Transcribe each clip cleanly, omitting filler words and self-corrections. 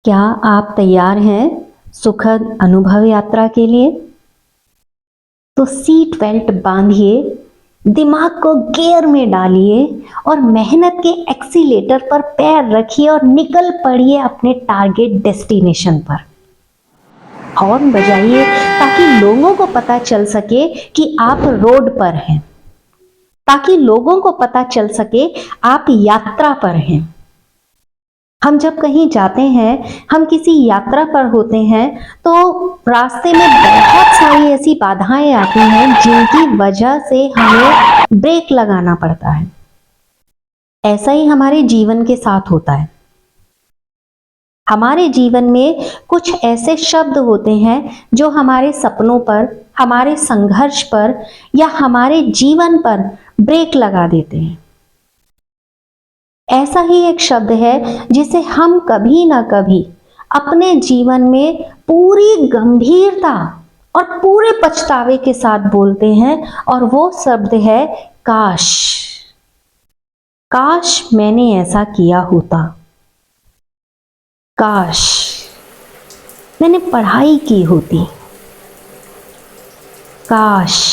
क्या आप तैयार हैं सुखद अनुभव यात्रा के लिए? तो सीट बेल्ट बांधिए, दिमाग को गियर में डालिए और मेहनत के एक्सीलेटर पर पैर रखिए और निकल पड़िए अपने टारगेट डेस्टिनेशन पर। हॉर्न बजाइए ताकि लोगों को पता चल सके कि आप रोड पर हैं, ताकि लोगों को पता चल सके आप यात्रा पर हैं। हम जब कहीं जाते हैं, हम किसी यात्रा पर होते हैं, तो रास्ते में बहुत सारी ऐसी बाधाएं आती हैं जिनकी वजह से हमें ब्रेक लगाना पड़ता है। ऐसा ही हमारे जीवन के साथ होता है। हमारे जीवन में कुछ ऐसे शब्द होते हैं जो हमारे सपनों पर, हमारे संघर्ष पर या हमारे जीवन पर ब्रेक लगा देते हैं। ऐसा ही एक शब्द है जिसे हम कभी ना कभी अपने जीवन में पूरी गंभीरता और पूरे पछतावे के साथ बोलते हैं, और वो शब्द है काश। काश मैंने ऐसा किया होता, काश मैंने पढ़ाई की होती, काश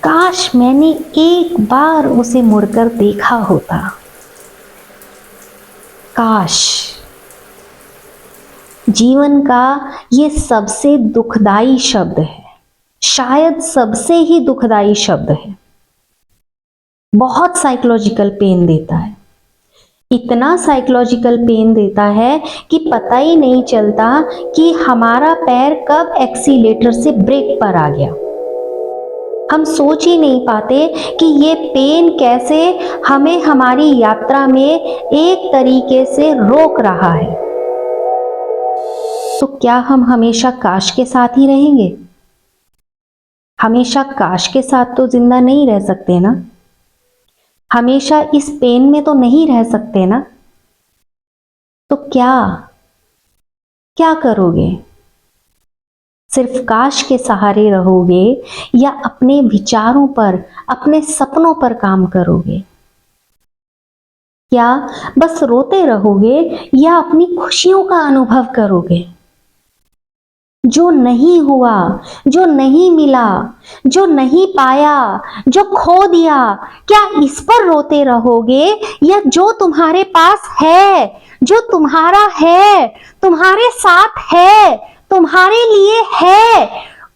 काश मैंने एक बार उसे मुड़कर देखा होता, काश। जीवन का ये सबसे दुखदाई शब्द है, शायद सबसे ही दुखदाई शब्द है। बहुत साइकोलॉजिकल पेन देता है, इतना साइकोलॉजिकल पेन देता है कि पता ही नहीं चलता कि हमारा पैर कब एक्सीलेटर से ब्रेक पर आ गया। हम सोच ही नहीं पाते कि ये पेन कैसे हमें हमारी यात्रा में एक तरीके से रोक रहा है। तो क्या हम हमेशा काश के साथ ही रहेंगे? हमेशा काश के साथ तो जिंदा नहीं रह सकते ना, हमेशा इस पेन में तो नहीं रह सकते ना। तो क्या क्या करोगे? सिर्फ काश के सहारे रहोगे या अपने विचारों पर, अपने सपनों पर काम करोगे? क्या बस रोते रहोगे या अपनी खुशियों का अनुभव करोगे? जो नहीं हुआ, जो नहीं मिला, जो नहीं पाया, जो खो दिया, क्या इस पर रोते रहोगे या जो तुम्हारे पास है, जो तुम्हारा है, तुम्हारे साथ है, तुम्हारे लिए है,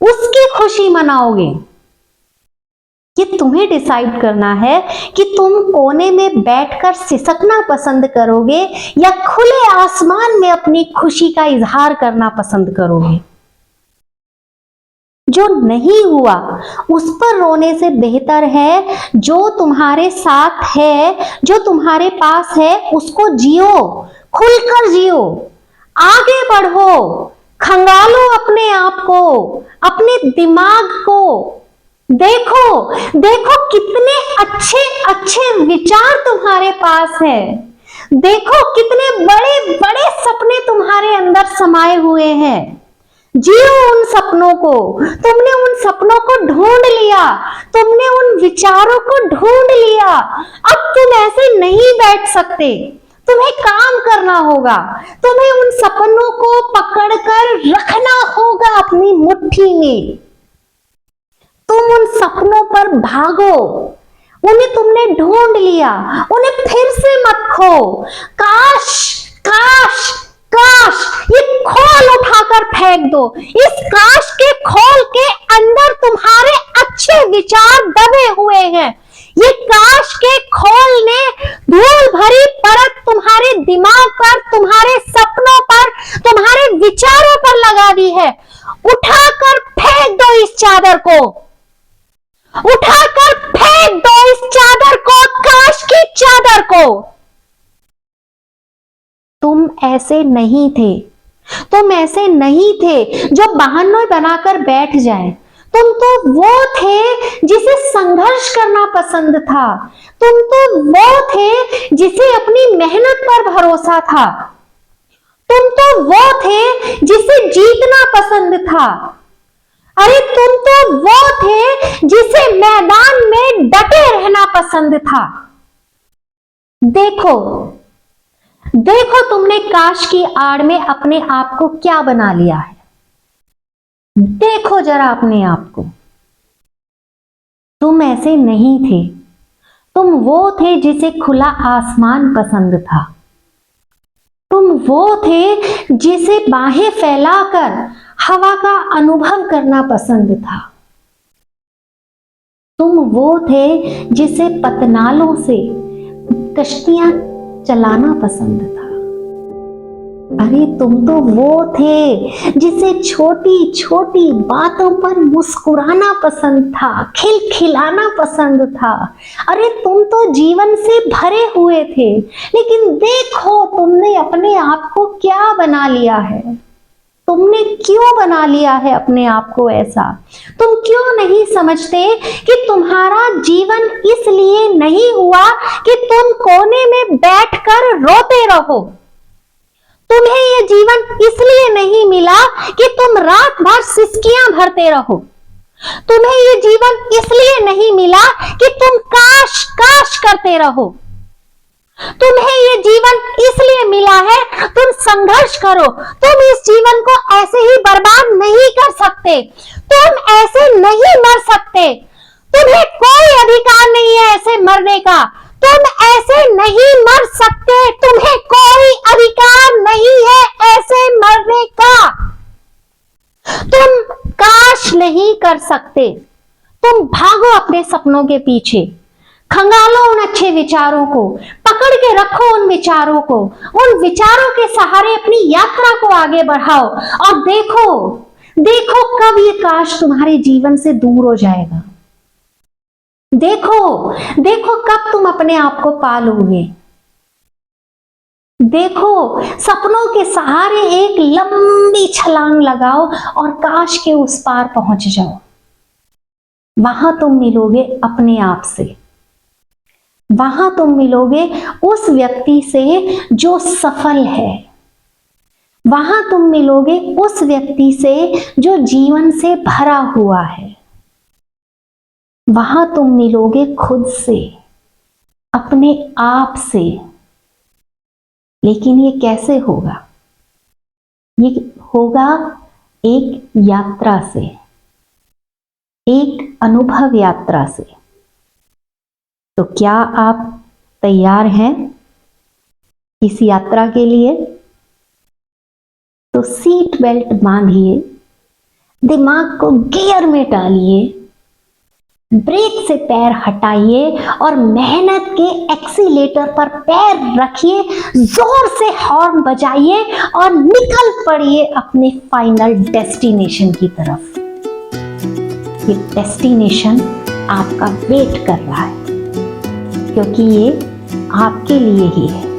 उसकी खुशी मनाओगे? ये तुम्हें डिसाइड करना है कि तुम कोने में बैठकर सिसकना पसंद करोगे या खुले आसमान में अपनी खुशी का इजहार करना पसंद करोगे। जो नहीं हुआ उस पर रोने से बेहतर है जो तुम्हारे साथ है, जो तुम्हारे पास है, उसको जियो, खुलकर जियो, आगे बढ़ो, खंगालो अपने आप को, अपने दिमाग को। देखो देखो कितने अच्छे अच्छे विचार तुम्हारे पास है, देखो कितने बड़े बड़े सपने तुम्हारे अंदर समाये हुए हैं। जियो उन सपनों को। तुमने उन सपनों को ढूंढ लिया, तुमने उन विचारों को ढूंढ लिया। अब तुम ऐसे नहीं बैठ सकते, तुम्हें काम करना होगा, तुम्हें उन सपनों को पकड़कर रखना होगा अपनी मुट्ठी में। तुम उन सपनों पर भागो, उन्हें तुमने ढूंढ लिया, उन्हें फिर से मत खो। काश काश काश, ये खोल उठाकर फेंक दो। इस काश के खोल के अंदर तुम्हारे अच्छे विचार दबे हुए हैं। ये काश के खोल ने धूल भरी परत तुम्हारे दिमाग पर, तुम्हारे सपनों पर, तुम्हारे विचारों पर लगा दी है। उठाकर फेंक दो इस चादर को, उठाकर फेंक दो इस चादर को, काश की चादर को। तुम ऐसे नहीं थे, तुम ऐसे नहीं थे जो बहाने बनाकर बैठ जाए। तुम तो वो थे जिसे संघर्ष करना पसंद था, तुम तो वो थे जिसे अपनी मेहनत पर भरोसा था, तुम तो वो थे जिसे जीतना पसंद था। अरे तुम तो वो थे जिसे मैदान में डटे रहना पसंद था। देखो देखो तुमने काश की आड़ में अपने आप को क्या बना लिया है। देखो जरा अपने आप को। तुम ऐसे नहीं थे। तुम वो थे जिसे खुला आसमान पसंद था। तुम वो थे जिसे बाहें फैलाकर हवा का अनुभव करना पसंद था। तुम वो थे जिसे पतनालों से कश्तियां चलाना पसंद था। अरे तुम तो वो थे जिसे छोटी छोटी बातों पर मुस्कुराना पसंद था, खिलखिलाना पसंद था। अरे तुम तो जीवन से भरे हुए थे, लेकिन देखो तुमने अपने आप को क्या बना लिया है। तुमने क्यों बना लिया है अपने आप को ऐसा? तुम क्यों नहीं समझते कि तुम्हारा जीवन इसलिए नहीं हुआ कि तुम कोने में बैठकर रोते रहो। तुम्हें यह जीवन इसलिए नहीं मिला कि तुम रात भर सिसकियां भरते रहो। तुम्हें यह जीवन इसलिए नहीं मिला कि तुम काश काश करते रहो। तुम्हें यह जीवन इसलिए मिला है, तुम संघर्ष करो। तुम इस जीवन को ऐसे ही बर्बाद नहीं कर सकते। तुम ऐसे नहीं मर सकते। तुम्हें कोई अधिकार नहीं है ऐसे मरने का। तुम ऐसे नहीं मर सकते। तुम्हें कोई अधिकार नहीं है ऐसे मरने का। तुम काश नहीं कर सकते। तुम भागो अपने सपनों के पीछे, खंगालो उन अच्छे विचारों को, पकड़ के रखो उन विचारों को, उन विचारों के सहारे अपनी यात्रा को आगे बढ़ाओ और देखो देखो कब ये काश तुम्हारे जीवन से दूर हो जाएगा। देखो देखो कब तुम अपने आप को पालोगे। देखो सपनों के सहारे एक लंबी छलांग लगाओ और काश के उस पार पहुंच जाओ। वहां तुम मिलोगे अपने आप से। वहां तुम मिलोगे उस व्यक्ति से जो सफल है। वहां तुम मिलोगे उस व्यक्ति से जो जीवन से भरा हुआ है। वहां तुम मिलोगे खुद से, अपने आप से। लेकिन ये कैसे होगा? ये होगा एक यात्रा से, एक अनुभव यात्रा से। तो क्या आप तैयार हैं इस यात्रा के लिए? तो सीट बेल्ट बांधिए, दिमाग को गियर में डालिए, ब्रेक से पैर हटाइए और मेहनत के एक्सीलेटर पर पैर रखिए, जोर से हॉर्न बजाइए और निकल पड़िए अपने फाइनल डेस्टिनेशन की तरफ। ये डेस्टिनेशन आपका वेट कर रहा है, क्योंकि ये आपके लिए ही है।